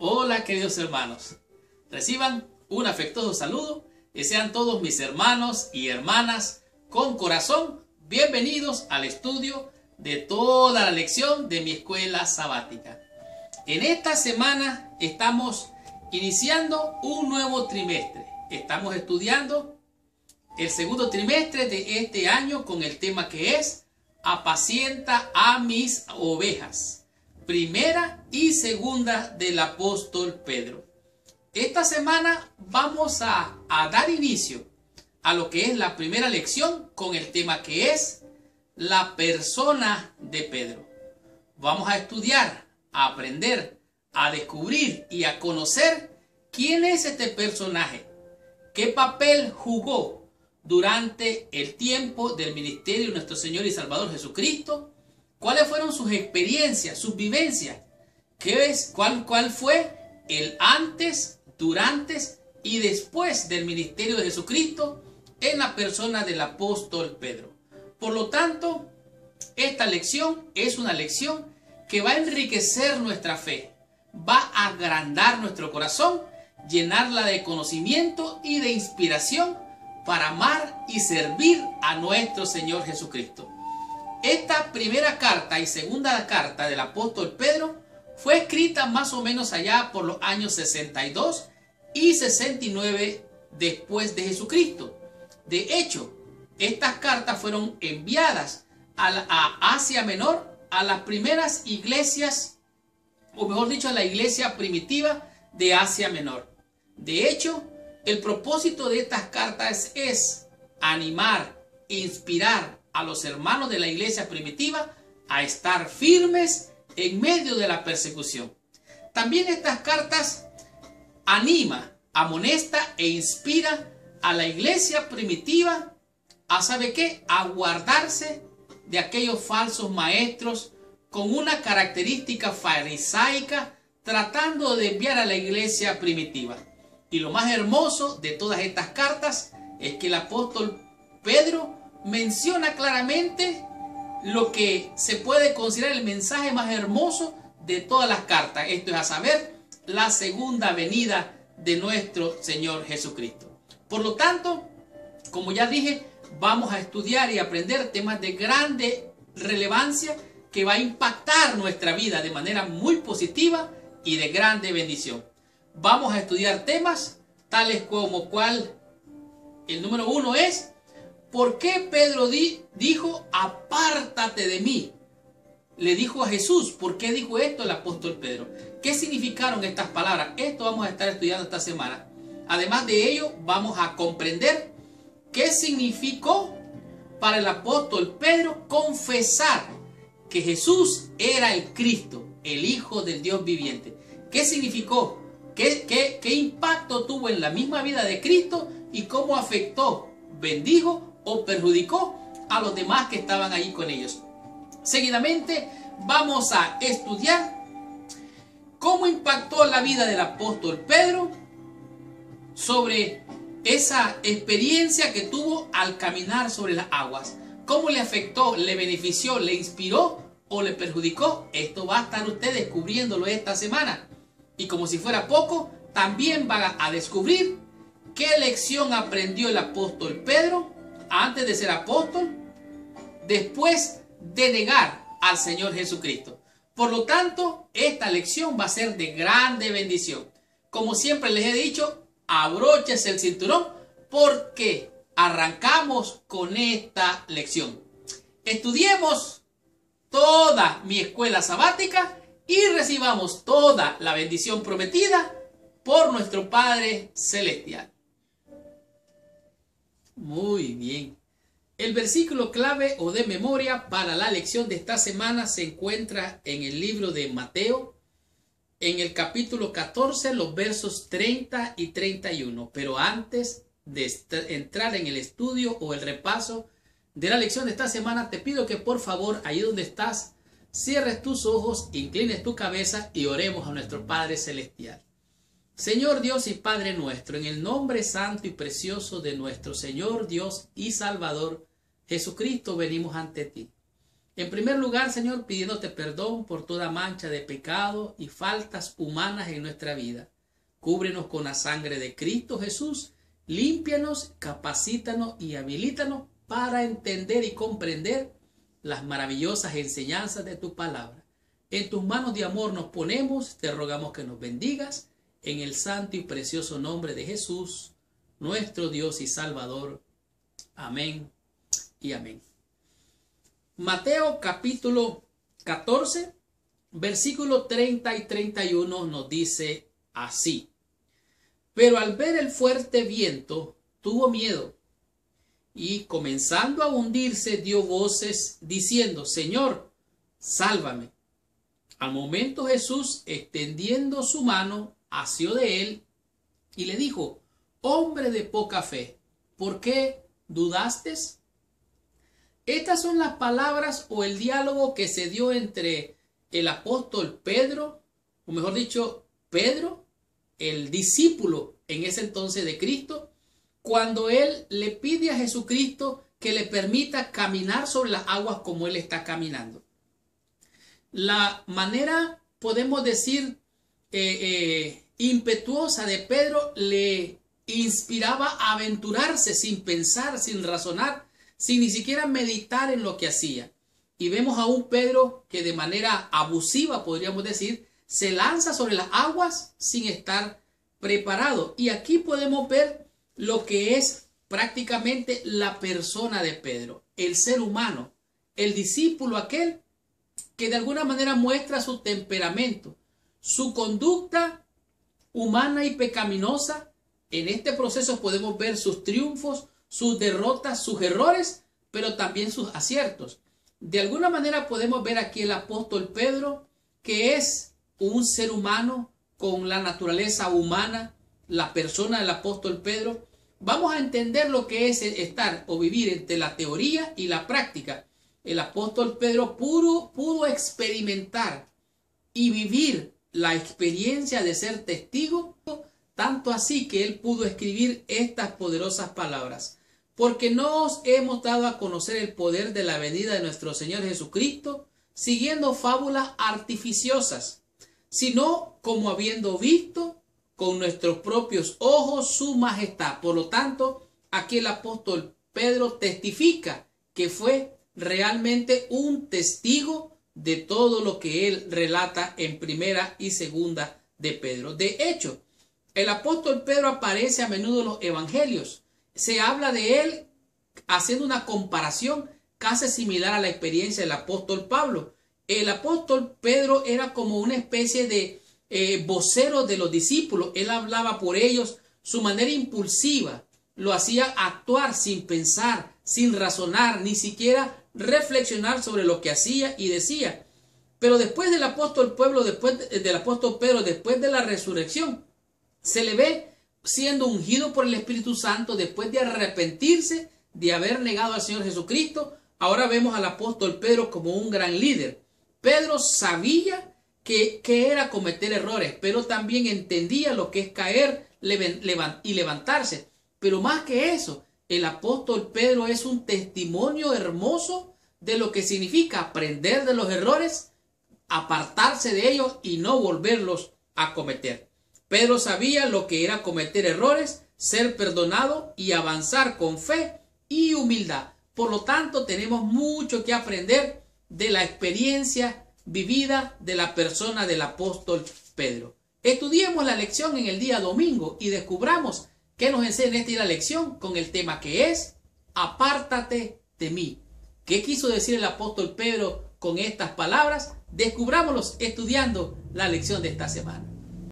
Hola queridos hermanos, reciban un afectuoso saludo y sean todos mis hermanos y hermanas con corazón bienvenidos al estudio de toda la lección de mi escuela sabática. En esta semana estamos iniciando un nuevo trimestre. Estamos estudiando el segundo trimestre de este año con el tema que es Apacienta a mis ovejas. Primera y segunda del apóstol Pedro. Esta semana vamos a dar inicio a lo que es la primera lección con el tema que es la persona de Pedro. Vamos a estudiar, a aprender, a descubrir y a conocer quién es este personaje, qué papel jugó durante el tiempo del ministerio de nuestro Señor y Salvador Jesucristo. ¿Cuáles fueron sus experiencias, sus vivencias? ¿Cuál fue el antes, durante y después del ministerio de Jesucristo en la persona del apóstol Pedro? Por lo tanto, esta lección es una lección que va a enriquecer nuestra fe, va a agrandar nuestro corazón, llenarla de conocimiento y de inspiración para amar y servir a nuestro Señor Jesucristo. Esta primera carta y segunda carta del apóstol Pedro fue escrita más o menos allá por los años 62 y 69 después de Jesucristo. De hecho, estas cartas fueron enviadas a Asia Menor, a las primeras iglesias, o mejor dicho, a la iglesia primitiva de Asia Menor. De hecho, el propósito de estas cartas es animar, inspirar a los hermanos de la iglesia primitiva a estar firmes en medio de la persecución. También estas cartas anima, amonesta e inspira a la iglesia primitiva a, ¿sabe qué?, a guardarse de aquellos falsos maestros con una característica farisaica, tratando de desviar a la iglesia primitiva. Y lo más hermoso de todas estas cartas es que el apóstol Pedro menciona claramente lo que se puede considerar el mensaje más hermoso de todas las cartas. Esto es a saber, la segunda venida de nuestro Señor Jesucristo. Por lo tanto, como ya dije, vamos a estudiar y aprender temas de grande relevancia que va a impactar nuestra vida de manera muy positiva y de grande bendición. Vamos a estudiar temas tales como el número 1 es: ¿por qué Pedro dijo apártate de mí? Le dijo a Jesús. ¿Por qué dijo esto el apóstol Pedro? ¿Qué significaron estas palabras? Esto vamos a estar estudiando esta semana. Además de ello, vamos a comprender qué significó para el apóstol Pedro confesar que Jesús era el Cristo, el Hijo del Dios viviente. ¿Qué significó? ¿Qué impacto tuvo en la misma vida de Cristo y cómo afectó, bendijo o perjudicó a los demás que estaban ahí con ellos? Seguidamente vamos a estudiar cómo impactó la vida del apóstol Pedro sobre esa experiencia que tuvo al caminar sobre las aguas. Cómo le afectó, le benefició, le inspiró o le perjudicó. Esto va a estar usted descubriéndolo esta semana. Y como si fuera poco, también va a descubrir qué lección aprendió el apóstol Pedro antes de ser apóstol, después de negar al Señor Jesucristo. Por lo tanto, esta lección va a ser de grande bendición. Como siempre les he dicho, abróchese el cinturón porque arrancamos con esta lección. Estudiemos toda mi escuela sabática y recibamos toda la bendición prometida por nuestro Padre Celestial. Muy bien. El versículo clave o de memoria para la lección de esta semana se encuentra en el libro de Mateo, en el capítulo 14, los versos 30 y 31. Pero antes de entrar en el estudio o el repaso de la lección de esta semana, te pido que por favor, ahí donde estás, cierres tus ojos, inclines tu cabeza y oremos a nuestro Padre Celestial. Señor Dios y Padre nuestro, en el nombre santo y precioso de nuestro Señor Dios y Salvador Jesucristo, venimos ante ti. En primer lugar, Señor, pidiéndote perdón por toda mancha de pecado y faltas humanas en nuestra vida. Cúbrenos con la sangre de Cristo Jesús, límpianos, capacítanos y habilítanos para entender y comprender las maravillosas enseñanzas de tu palabra. En tus manos de amor nos ponemos, te rogamos que nos bendigas, en el santo y precioso nombre de Jesús, nuestro Dios y Salvador. Amén y amén. Mateo capítulo 14, versículo 30 y 31 nos dice así. Pero al ver el fuerte viento, tuvo miedo y comenzando a hundirse dio voces diciendo, Señor, sálvame. Al momento Jesús, extendiendo su mano, asió de él y le dijo, hombre de poca fe, ¿por qué dudaste? Estas son las palabras o el diálogo que se dio entre el apóstol Pedro, o mejor dicho, Pedro, el discípulo en ese entonces de Cristo, cuando él le pide a Jesucristo que le permita caminar sobre las aguas como él está caminando. La manera, podemos decir, impetuosa de Pedro le inspiraba a aventurarse sin pensar, sin razonar, sin ni siquiera meditar en lo que hacía. Y vemos a un Pedro que de manera abusiva, podríamos decir, se lanza sobre las aguas sin estar preparado. Y aquí podemos ver lo que es prácticamente la persona de Pedro, el ser humano, el discípulo aquel que de alguna manera muestra su temperamento, su conducta humana y pecaminosa. En este proceso podemos ver sus triunfos, sus derrotas, sus errores, pero también sus aciertos. De alguna manera podemos ver aquí el apóstol Pedro, que es un ser humano con la naturaleza humana, la persona del apóstol Pedro. Vamos a entender lo que es estar o vivir entre la teoría y la práctica. El apóstol Pedro pudo experimentar y vivir la experiencia de ser testigo, tanto así que él pudo escribir estas poderosas palabras. Porque no os hemos dado a conocer el poder de la venida de nuestro Señor Jesucristo, siguiendo fábulas artificiosas, sino como habiendo visto con nuestros propios ojos su majestad. Por lo tanto, aquí el apóstol Pedro testifica que fue realmente un testigo de todo lo que él relata en primera y segunda de Pedro. De hecho, el apóstol Pedro aparece a menudo en los evangelios. Se habla de él haciendo una comparación casi similar a la experiencia del apóstol Pablo. El apóstol Pedro era como una especie de vocero de los discípulos. Él hablaba por ellos, su manera impulsiva lo hacía actuar sin pensar, sin razonar, ni siquiera reflexionar sobre lo que hacía y decía. Pero después del apóstol Pedro, después de la resurrección, se le ve siendo ungido por el Espíritu Santo después de arrepentirse de haber negado al Señor Jesucristo. Ahora vemos al apóstol Pedro como un gran líder. Pedro sabía que era cometer errores, pero también entendía lo que es caer y levantarse. Pero más que eso, el apóstol Pedro es un testimonio hermoso de lo que significa aprender de los errores, apartarse de ellos y no volverlos a cometer. Pedro sabía lo que era cometer errores, ser perdonado y avanzar con fe y humildad. Por lo tanto, tenemos mucho que aprender de la experiencia vivida de la persona del apóstol Pedro. Estudiemos la lección en el día domingo y descubramos qué nos enseña esta lección con el tema que es apártate de mí. ¿Qué quiso decir el apóstol Pedro con estas palabras? Descubrámoslos estudiando la lección de esta semana.